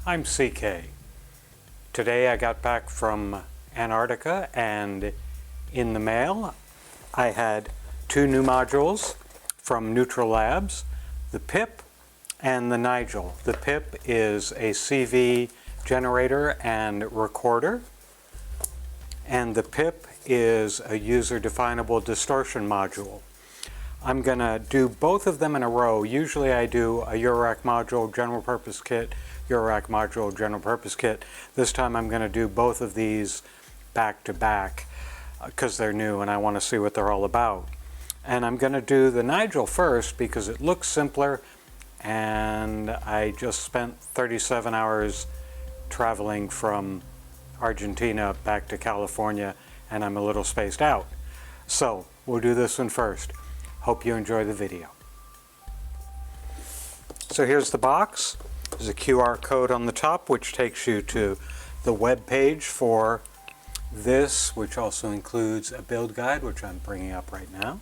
I'm CK. Today I got back from Antarctica and in the mail I had two new modules from Neutral Labs, the PIP and the Nijel. The PIP is a CV generator and recorder, and the PIP is a user-definable distortion module. I'm going to do both of them in a row. Usually I do a eurorack module, general purpose kit, eurorack module, general purpose kit. This time I'm going to do both of these back to back because they're new and I want to see what they're all about. And I'm going to do the Nijel first because it looks simpler, and I just spent 37 hours traveling from Argentina back to California and I'm a little spaced out. So we'll do this one first. Hope you enjoy the video. So here's the box. There's a QR code on the top which takes you to the web page for this, which also includes a build guide, which I'm bringing up right now.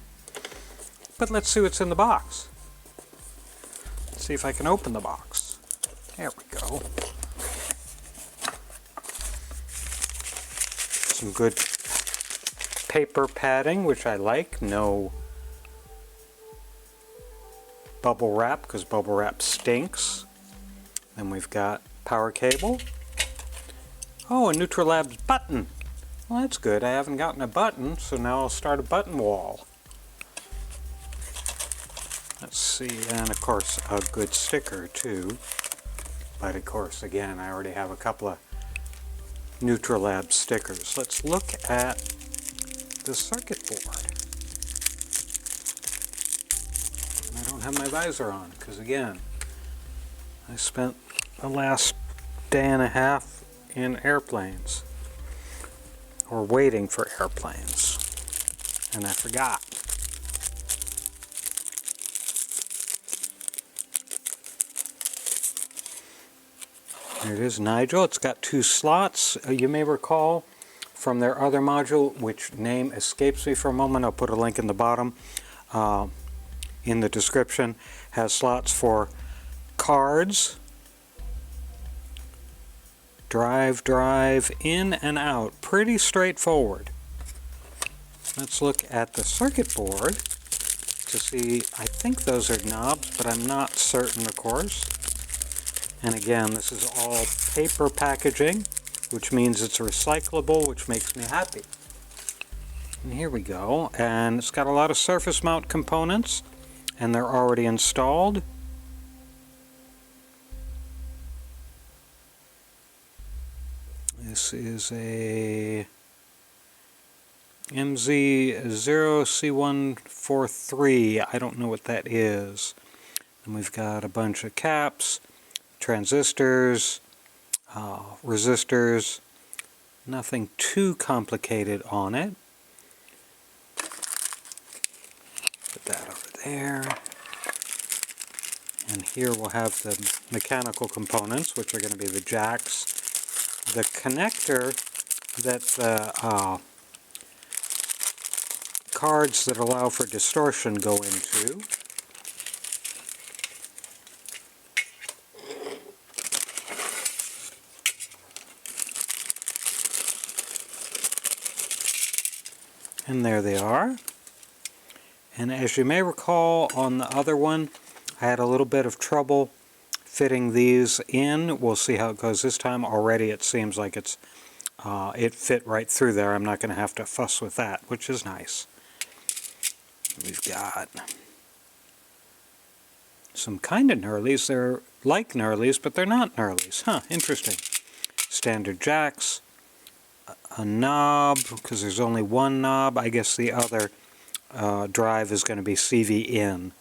But let's see what's in the box. Let's see if I can open the box. There we go. Some good paper padding, which I like. No bubble wrap, because bubble wrap stinks. Then we've got power cable. Oh, a Neutral Labs button. Well, that's good. I haven't gotten a button, so now I'll start a button wall. Let's see, and of course a good sticker too. But of course, again, I already have a couple of Neutral Labs stickers. Let's look at the circuit board. I don't have my visor on because, again, I spent the last day and a half in airplanes, or waiting for airplanes, and I forgot. Here it is, Nijel. It's got two slots. You may recall from their other module, which name escapes me for a moment. I'll put a link in the bottom in the description. Has slots for cards, drive, in and out. Pretty straightforward. Let's look at the circuit board to see. I think those are knobs, but I'm not certain, of course. And again, this is all paper packaging, which means it's recyclable, which makes me happy. And here we go. And it's got a lot of surface mount components, and they're already installed. This is a MZ0C143. I don't know what that is. And we've got a bunch of caps, transistors, resistors, nothing too complicated on it. Put that over there. And here we'll have the mechanical components, which are going to be the jacks, the connector that the cards that allow for distortion go into. And there they are. And as you may recall, on the other one, I had a little bit of trouble fitting these in. We'll see how it goes this time. Already it seems like it fit right through there. I'm not going to have to fuss with that, which is nice. We've got some kind of knurlies. They're like knurlies, but they're not knurlies. Huh, interesting. Standard jacks. A knob, because there's only one knob. I guess the other drive is going to be CV in.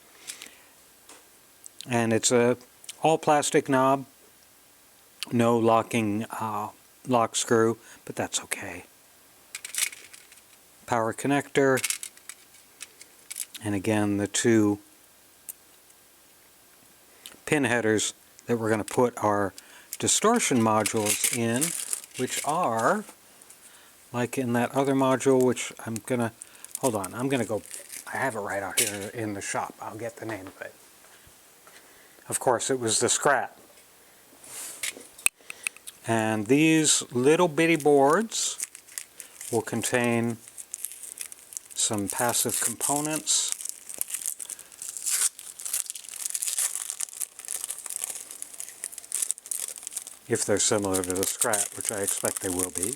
And it's a all plastic knob. No locking lock screw, but that's okay. Power connector. And again, the two pin headers that we're going to put our distortion modules in, which are like in that other module, which I'm going to, hold on, I'm going to go, I have it right out here in the shop. I'll get the name of it. Of course, it was the Scrat. And these little bitty boards will contain some passive components. If they're similar to the Scrat, which I expect they will be.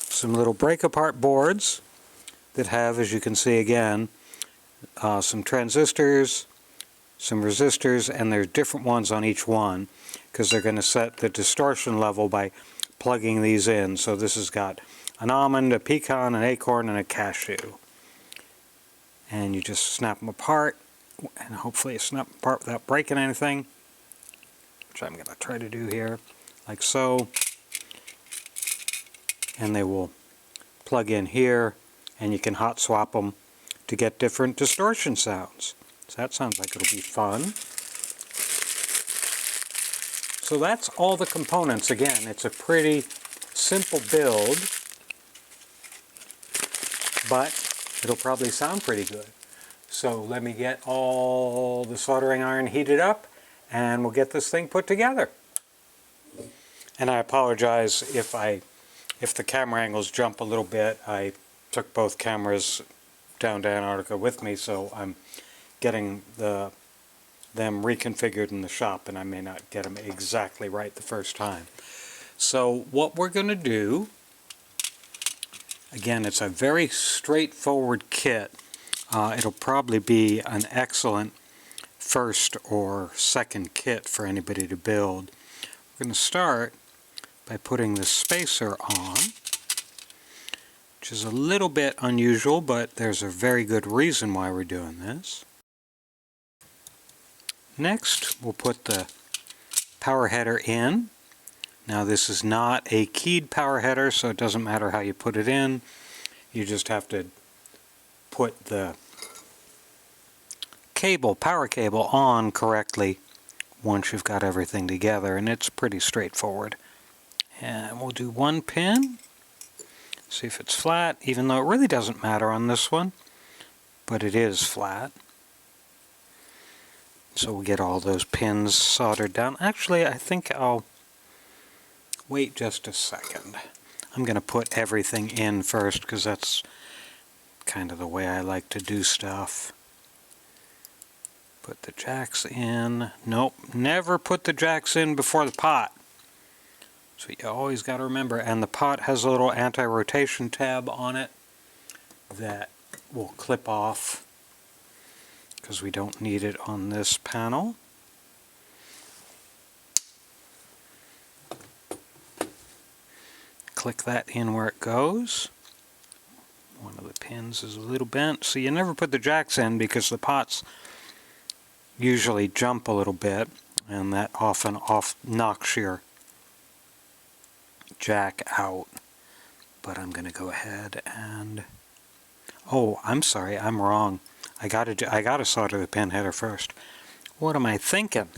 Some little break-apart boards that have, as you can see again, some transistors, some resistors, and there's different ones on each one because they're going to set the distortion level by plugging these in. So this has got an almond, a pecan, an acorn, and a cashew. And you just snap them apart, and hopefully you snap them apart without breaking anything, which I'm going to try to do here, like so. And they will plug in here, and you can hot swap them to get different distortion sounds. So that sounds like it'll be fun. So that's all the components. Again, it's a pretty simple build, but it'll probably sound pretty good. So let me get all the soldering iron heated up, and we'll get this thing put together. And I apologize if the camera angles jump a little bit. I took both cameras down to Antarctica with me, so I'm getting them reconfigured in the shop, and I may not get them exactly right the first time. So what we're going to do, again, it's a very straightforward kit. It'll probably be an excellent first or second kit for anybody to build. We're going to start by putting the spacer on, which is a little bit unusual, but there's a very good reason why we're doing this. Next, we'll put the power header in. Now this is not a keyed power header, so it doesn't matter how you put it in. You just have to put the power cable on correctly once you've got everything together, and it's pretty straightforward. And we'll do one pin, see if it's flat, even though it really doesn't matter on this one, but it is flat. So we'll get all those pins soldered down. Actually, I think I'll wait just a second. I'm going to put everything in first because that's kind of the way I like to do stuff. Put the jacks in. Nope, never put the jacks in before the pot. So you always got to remember. And the pot has a little anti-rotation tab on it that will clip off because we don't need it on this panel. Click that in where it goes. One of the pins is a little bent, so you never put the jacks in because the pots usually jump a little bit, and that often knocks your jack out. But I'm going to go ahead and... Oh, I'm sorry, I'm wrong. I gotta solder the pin header first. What am I thinking?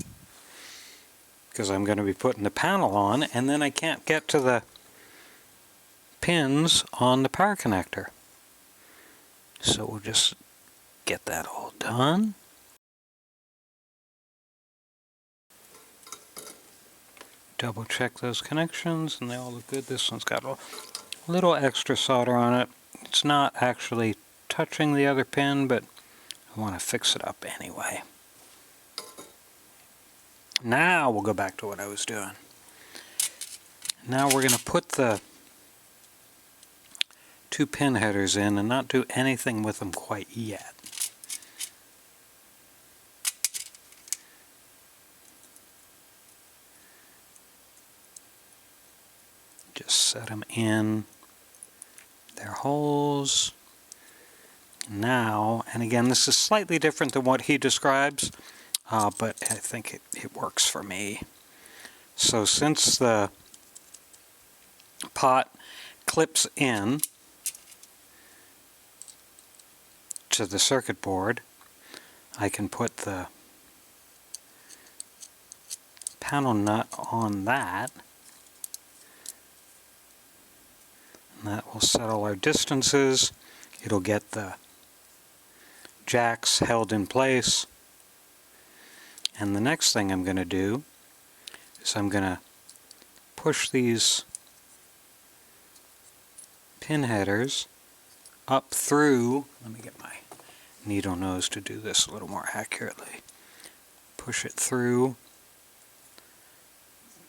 Because I'm going to be putting the panel on, and then I can't get to the pins on the power connector. So we'll just get that all done. Double check those connections, and they all look good. This one's got a little extra solder on it. It's not actually touching the other pin, but I want to fix it up anyway. Now we'll go back to what I was doing. Now we're going to put the two pin headers in and not do anything with them quite yet. Just set them in their holes. Now, and again, this is slightly different than what he describes, but I think it works for me. So since the pot clips in to the circuit board, I can put the panel nut on that, and that will settle our distances. It'll get the jacks held in place. And the next thing I'm going to do is I'm going to push these pin headers up through, let me get my needle nose to do this a little more accurately. Push it through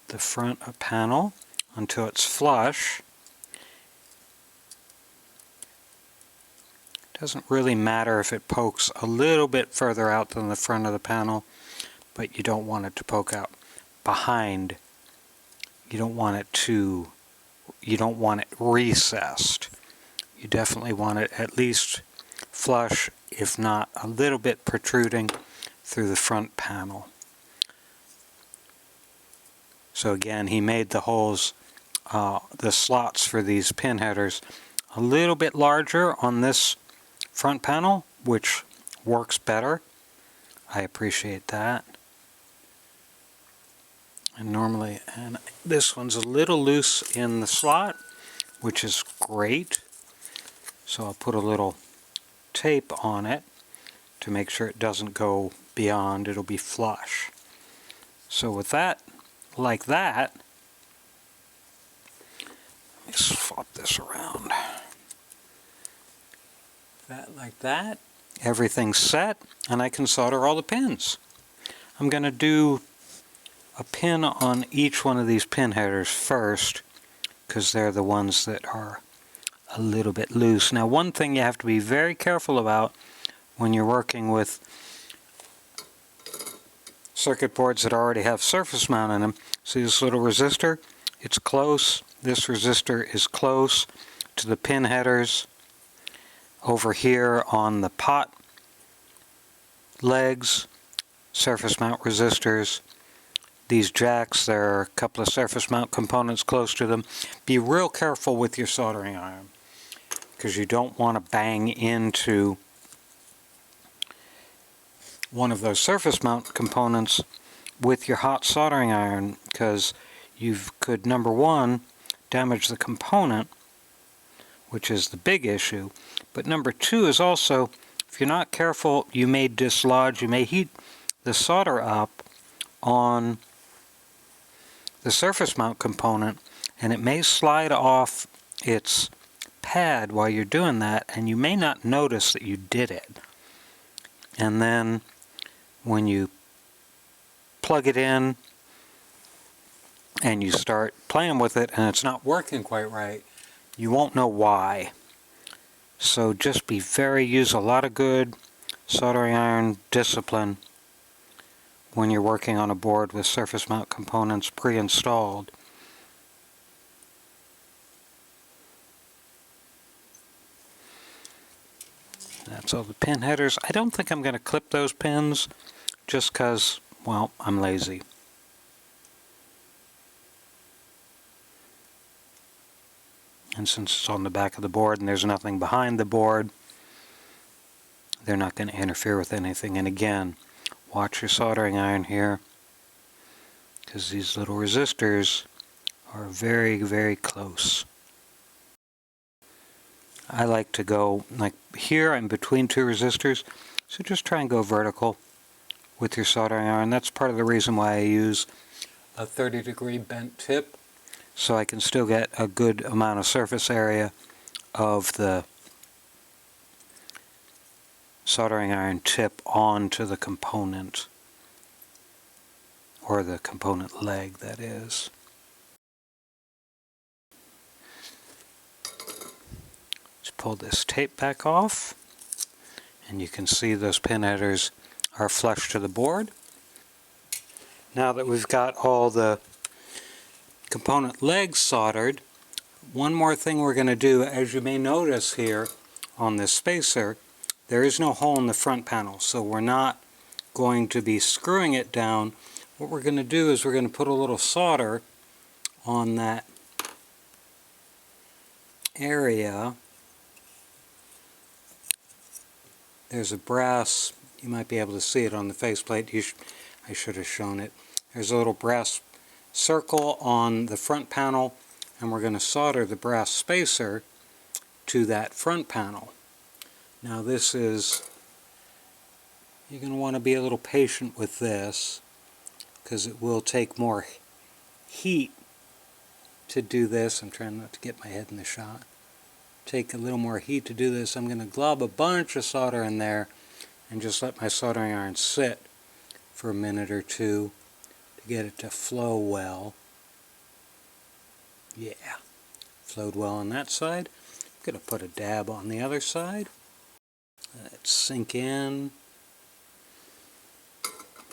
the front panel until it's flush. Doesn't really matter if it pokes a little bit further out than the front of the panel, but you don't want it to poke out behind. You don't want it recessed. You definitely want it at least flush, if not a little bit protruding through the front panel. So again, he made the holes, the slots for these pin headers a little bit larger on this front panel, which works better. I appreciate that. And this one's a little loose in the slot, which is great. So I'll put a little tape on it to make sure it doesn't go beyond, it'll be flush. So with that, like that, let me swap this around. That like that, everything's set, and I can solder all the pins. I'm going to do a pin on each one of these pin headers first, because they're the ones that are a little bit loose. Now, one thing you have to be very careful about when you're working with circuit boards that already have surface mount in them. See this little resistor? It's close. This resistor is close to the pin headers over here on the pot legs, surface mount resistors. These jacks, there are a couple of surface mount components close to them. Be real careful with your soldering iron, because you don't want to bang into one of those surface mount components with your hot soldering iron, because you could, number one, damage the component, which is the big issue, but number two is also, if you're not careful, you may dislodge, you may heat the solder up on the surface mount component, and it may slide off its pad while you're doing that, and you may not notice that you did it. And then when you plug it in and you start playing with it and it's not working quite right, you won't know why. So just use a lot of good soldering iron discipline when you're working on a board with surface mount components pre-installed. That's all the pin headers. I don't think I'm going to clip those pins just because, well, I'm lazy. And since it's on the back of the board and there's nothing behind the board, they're not going to interfere with anything. And again, watch your soldering iron here, because these little resistors are very, very close. I like to go like here in between two resistors, so just try and go vertical with your soldering iron. That's part of the reason why I use a 30-degree bent tip, so I can still get a good amount of surface area of the soldering iron tip onto the component, or the component leg, that is. Let's pull this tape back off, and you can see those pin headers are flush to the board. Now that we've got all the component legs soldered, one more thing we're going to do, as you may notice here on this spacer, there is no hole in the front panel, so we're not going to be screwing it down. What we're going to do is we're going to put a little solder on that area. There's a brass, you might be able to see it on the faceplate, I should have shown it. There's a little brass circle on the front panel, and we're going to solder the brass spacer to that front panel. Now this is You're going to want to be a little patient with this because it will take more heat to do this. I'm trying not to get my head in the shot. Take a little more heat to do this. I'm going to glob a bunch of solder in there and just let my soldering iron sit for a minute or two to get it to flow well. Yeah, flowed well on that side. I'm going to put a dab on the other side. Let it sink in.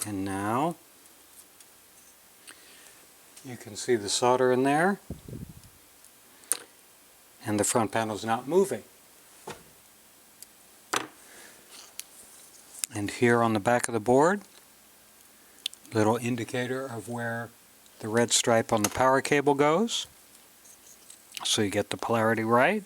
And now you can see the solder in there, and the front panel's not moving. And here on the back of the board, little indicator of where the red stripe on the power cable goes, so you get the polarity right.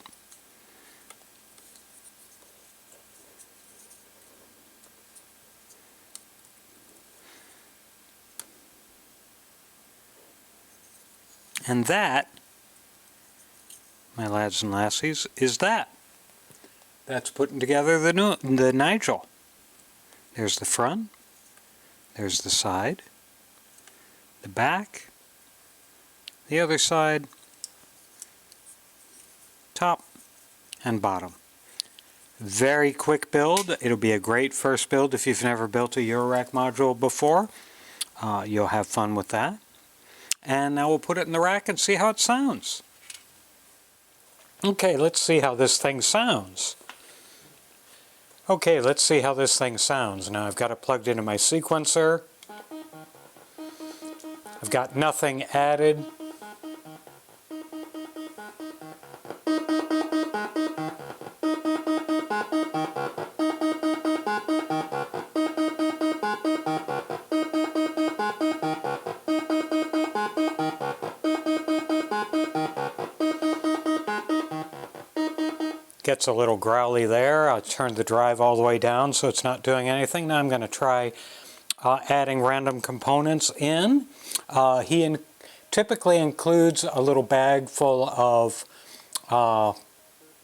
And that, my lads and lassies, is that. That's putting together the Nijel. There's the front, there's the side, the back, the other side, top, and bottom. Very quick build. It'll be a great first build if you've never built a eurorack module before. You'll have fun with that. And now we'll put it in the rack and see how it sounds. Okay, let's see how this thing sounds. Okay, let's see how this thing sounds. Now I've got it plugged into my sequencer. I've got nothing added. Gets a little growly there. I turned the drive all the way down so it's not doing anything. Now I'm going to try adding random components in. He typically includes a little bag full of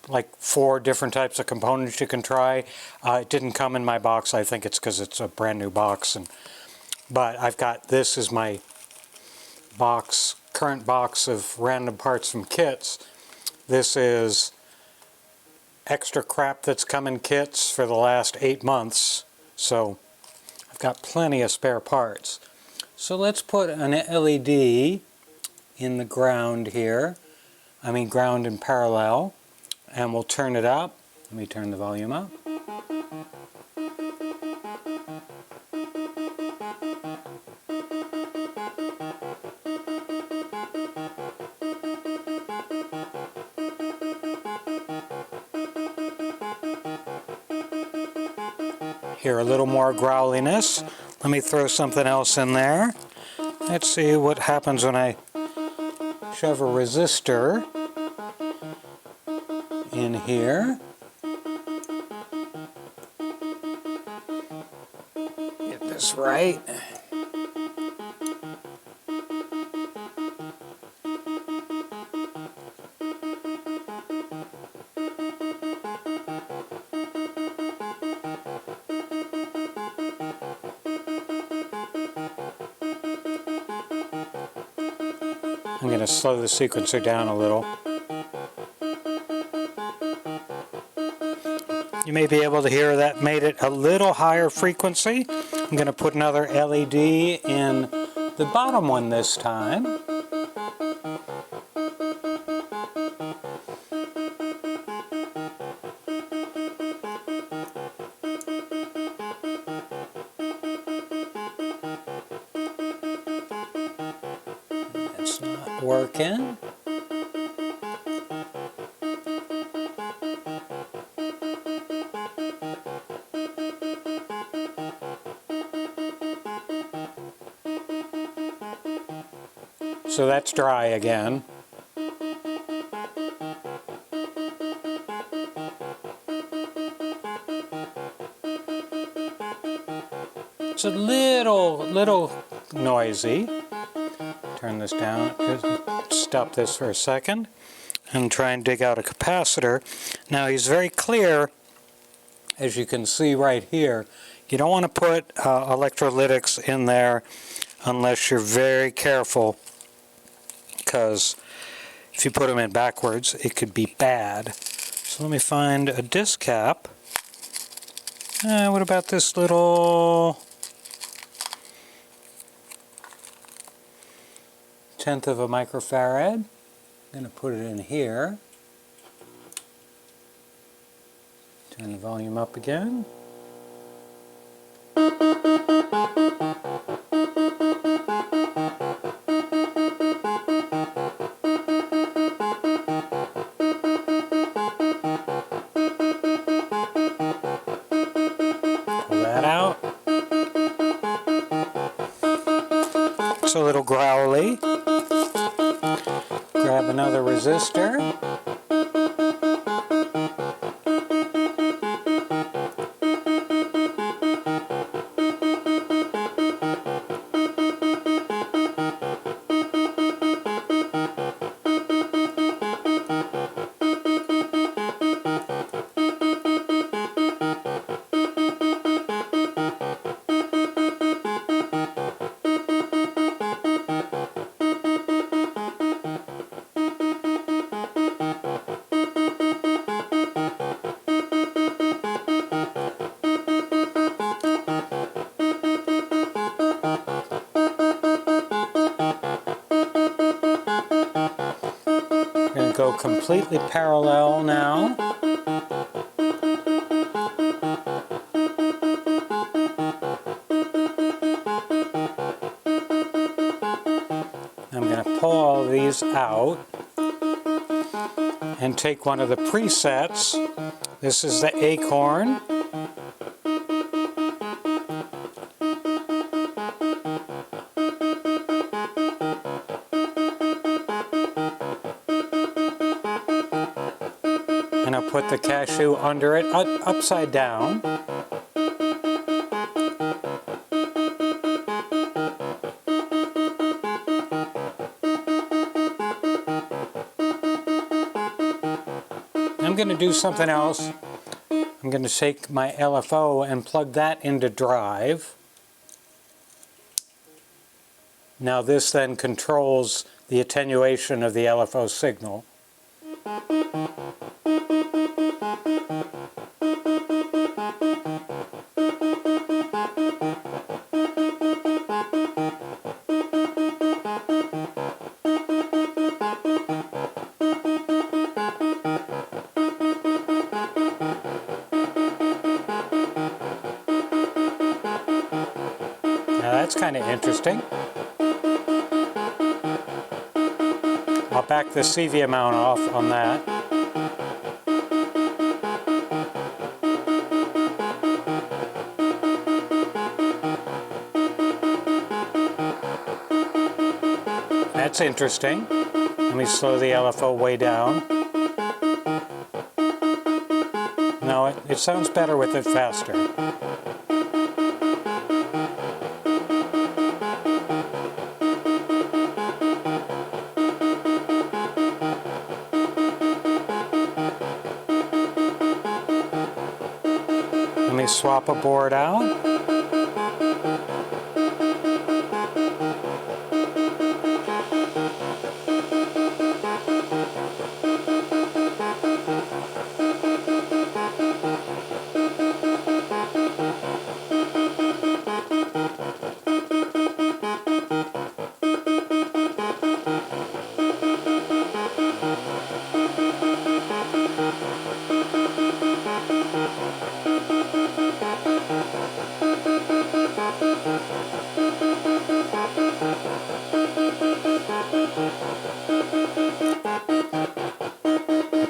like 4 different types of components you can try. It didn't come in my box. I think it's because it's a brand new box. But I've got, this is my box, current box of random parts from kits. This is extra crap that's come in kits for the last 8 months, so I've got plenty of spare parts. So let's put an LED in the ground here, ground in parallel, and we'll turn it up. Let me turn the volume up. Hear a little more growliness. Let me throw something else in there. Let's see what happens when I shove a resistor in here. Get this right. I'm going to slow the sequencer down a little. You may be able to hear that made it a little higher frequency. I'm going to put another LED in the bottom one this time. It's not working. So that's dry again. It's a little noisy. Turn this down, stop this for a second, and try and dig out a capacitor. Now he's very clear, as you can see right here, You don't want to put electrolytics in there unless you're very careful, because if you put them in backwards, it could be bad. So let me find a disc cap. What about this little 1/10 of a microfarad? I'm going to put it in here. Turn the volume up again. It's a little growly. Grab another resistor. Go completely parallel now. I'm going to pull all these out and take one of the presets. This is the Acorn. And I'll put the cashew under it, upside down. I'm going to do something else. I'm going to take my LFO and plug that into drive. Now this then controls the attenuation of the LFO signal. That's kind of interesting. I'll back the CV mount off on that. That's interesting. Let me slow the LFO way down. No, it sounds better with it faster. Let me swap a board out.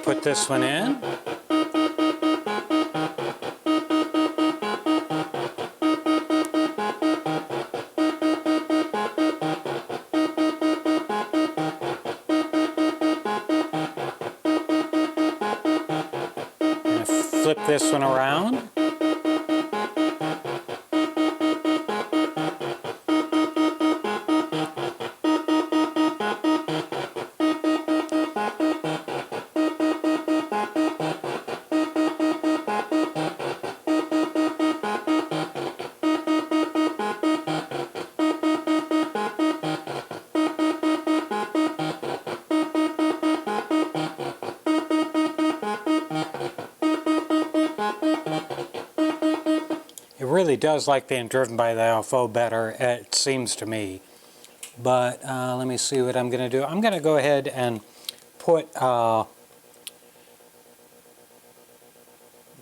Put this one in. And flip this one around. really does like being driven by the LFO better, it seems to me. But let me see what I'm going to do. I'm going to go ahead and put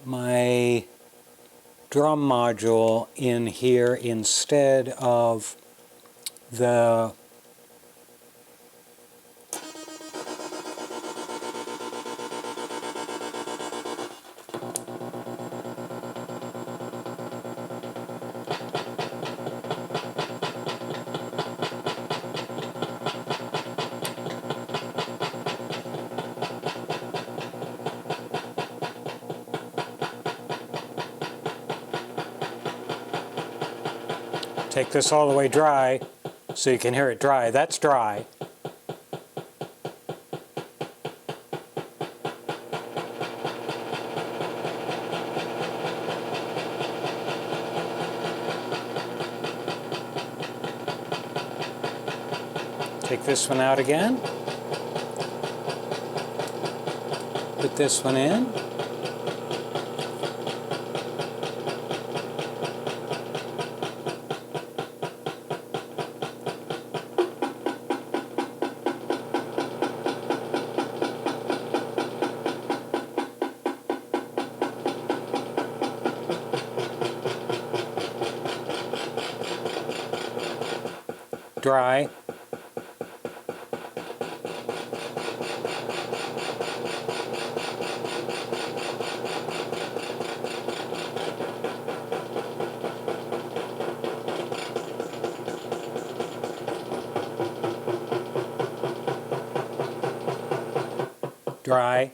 my drum module in here instead of the take this all the way dry so you can hear it dry. That's dry. Take this one out again. Put this one in. Dry. Dry.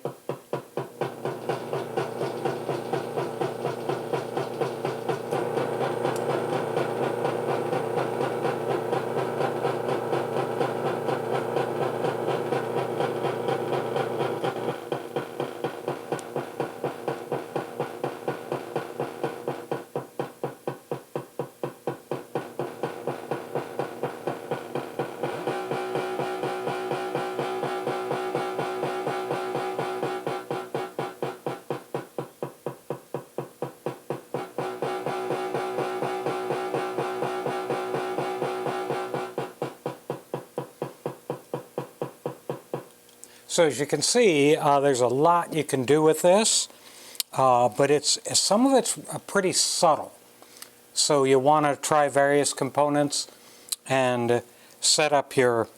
So as you can see, there's a lot you can do with this, but some of it's pretty subtle. So you want to try various components and set up your,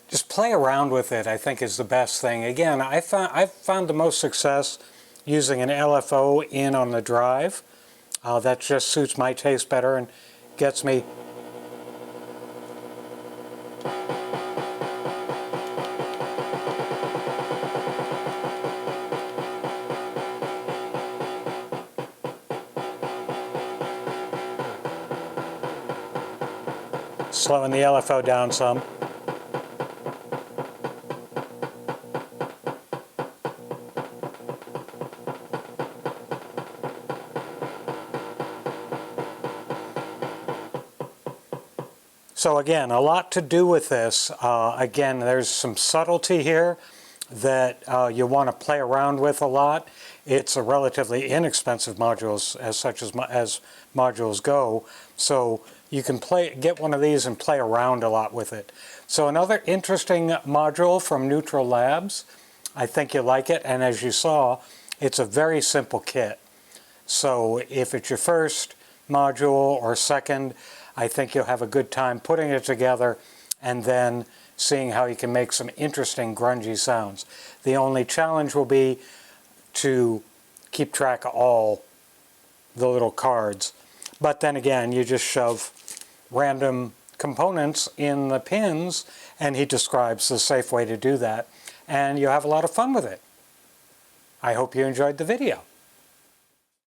just play around with it, I think is the best thing. Again, I've found the most success using an LFO in on the drive. That just suits my taste better and gets me slowing the LFO down some. So again, a lot to do with this. Again, there's some subtlety here that you want to play around with a lot. It's a relatively inexpensive module as such as modules go. So you can get one of these and play around a lot with it. So another interesting module from Neutral Labs. I think you'll like it, and as you saw, it's a very simple kit. So if it's your first module or second, I think you'll have a good time putting it together and then seeing how you can make some interesting grungy sounds. The only challenge will be to keep track of all the little cards. But then again, you just shove random components in the pins, and he describes the safe way to do that, and you'll have a lot of fun with it. I hope you enjoyed the video.